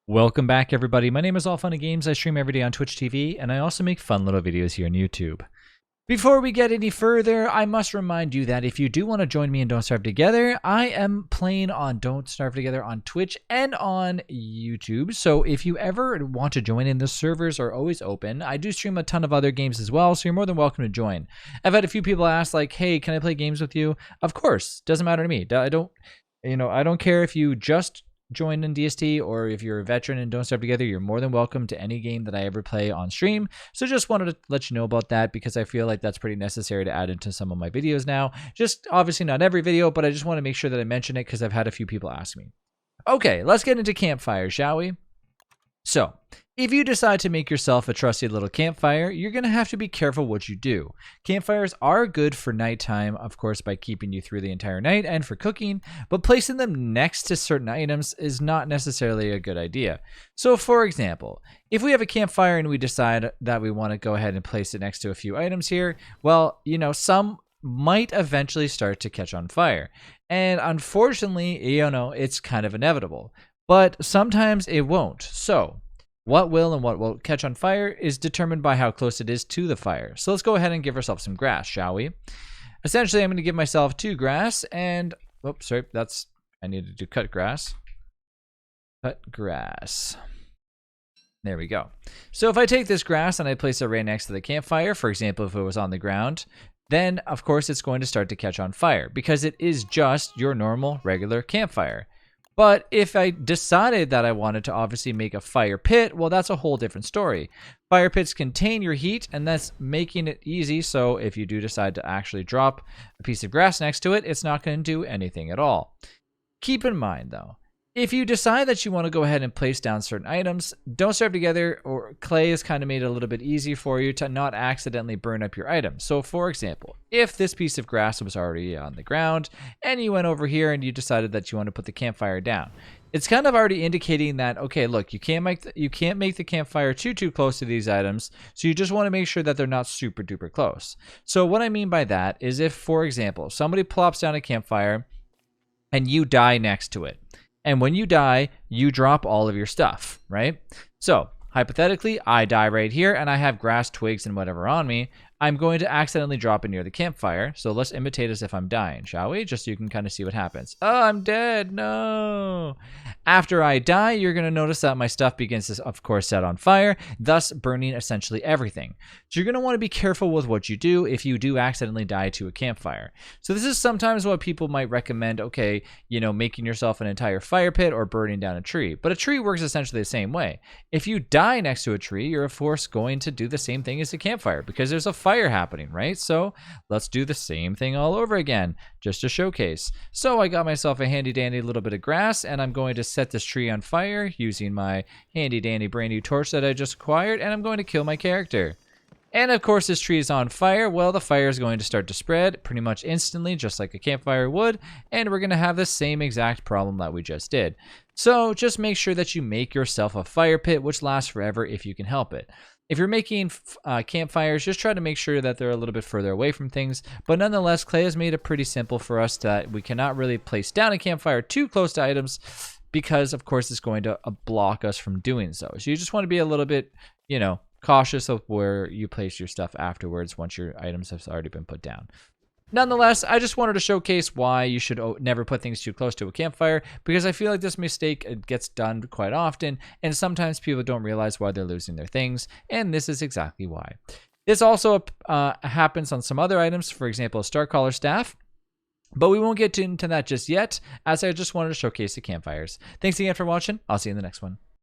Welcome back, everybody. My name is All Funny Games. I stream every day on Twitch TV, and I also make fun little videos here on YouTube. Before we get any further, I must remind you that if you do want to join me in Don't Starve Together, I am playing on Don't Starve Together on Twitch and on YouTube. So if you ever want to join in, the servers are always open. I do stream a ton of other games as well, so you're more than welcome to join. I've had a few people ask, like, hey, can I play games with you? Of course. Doesn't matter to me. I don't care if you just join in DST or if you're a veteran and Don't Starve Together. You're more than welcome to any game that I ever play on stream. So just wanted to let you know about that because I feel like that's pretty necessary to add into some of my videos now. Just obviously not every video, but I just want to make sure that I mention it because I've had a few people ask me. Okay, let's get into Campfires, shall we? So, if you decide to make yourself a trusty little campfire, you're going to have to be careful what you do. Campfires are good for nighttime, of course, by keeping you through the entire night and for cooking, but placing them next to certain items is not necessarily a good idea. So, for example, if we have a campfire and we decide that we want to go ahead and place it next to a few items here, well, some might eventually start to catch on fire. And unfortunately, it's kind of inevitable. But sometimes it won't. So what will and what won't catch on fire is determined by how close it is to the fire. So let's go ahead and give ourselves some grass, shall we? Essentially, I'm going to give myself 2 grass and, oops, sorry, I needed to cut grass. Cut grass. There we go. So if I take this grass and I place it right next to the campfire, for example, if it was on the ground, then of course it's going to start to catch on fire because it is just your normal, regular campfire. But if I decided that I wanted to obviously make a fire pit, well, that's a whole different story. Fire pits contain your heat, and that's making it easy. So if you do decide to actually drop a piece of grass next to it, it's not going to do anything at all. Keep in mind, though, if you decide that you want to go ahead and place down certain items, Don't Starve Together or clay has kind of made it a little bit easy for you to not accidentally burn up your items. So for example, if this piece of grass was already on the ground and you went over here and you decided that you want to put the campfire down, it's kind of already indicating that, okay, look, you can't make the campfire too close to these items, so you just want to make sure that they're not super duper close. So what I mean by that is if, for example, somebody plops down a campfire and you die next to it, and when you die, you drop all of your stuff, right? So hypothetically, I die right here and I have grass, twigs, and whatever on me. I'm going to accidentally drop it near the campfire. So let's imitate as if I'm dying, shall we? Just so you can kind of see what happens. Oh, I'm dead. No. After I die, you're going to notice that my stuff begins to, of course, set on fire, thus burning essentially everything. So you're going to want to be careful with what you do if you do accidentally die to a campfire. So this is sometimes what people might recommend, okay, making yourself an entire fire pit or burning down a tree. But a tree works essentially the same way. If you die next to a tree, you're of course going to do the same thing as a campfire because there's a fire happening, right? So let's do the same thing all over again, just to showcase. So I got myself a handy dandy little bit of grass and I'm going to set this tree on fire using my handy dandy brand new torch that I just acquired, and I'm going to kill my character. And of course this tree is on fire. Well, the fire is going to start to spread pretty much instantly, just like a campfire would, and we're going to have the same exact problem that we just did. So just make sure that you make yourself a fire pit, which lasts forever if you can help it. If you're making campfires, just try to make sure that they're a little bit further away from things. But nonetheless, clay has made it pretty simple for us that we cannot really place down a campfire too close to items because, of course, it's going to block us from doing so. So you just want to be a little bit, cautious of where you place your stuff afterwards once your items have already been put down. Nonetheless, I just wanted to showcase why you should never put things too close to a campfire, because I feel like this mistake gets done quite often, and sometimes people don't realize why they're losing their things, and this is exactly why. This also happens on some other items, for example, a Star Caller staff, but we won't get into that just yet, as I just wanted to showcase the campfires. Thanks again for watching. I'll see you in the next one.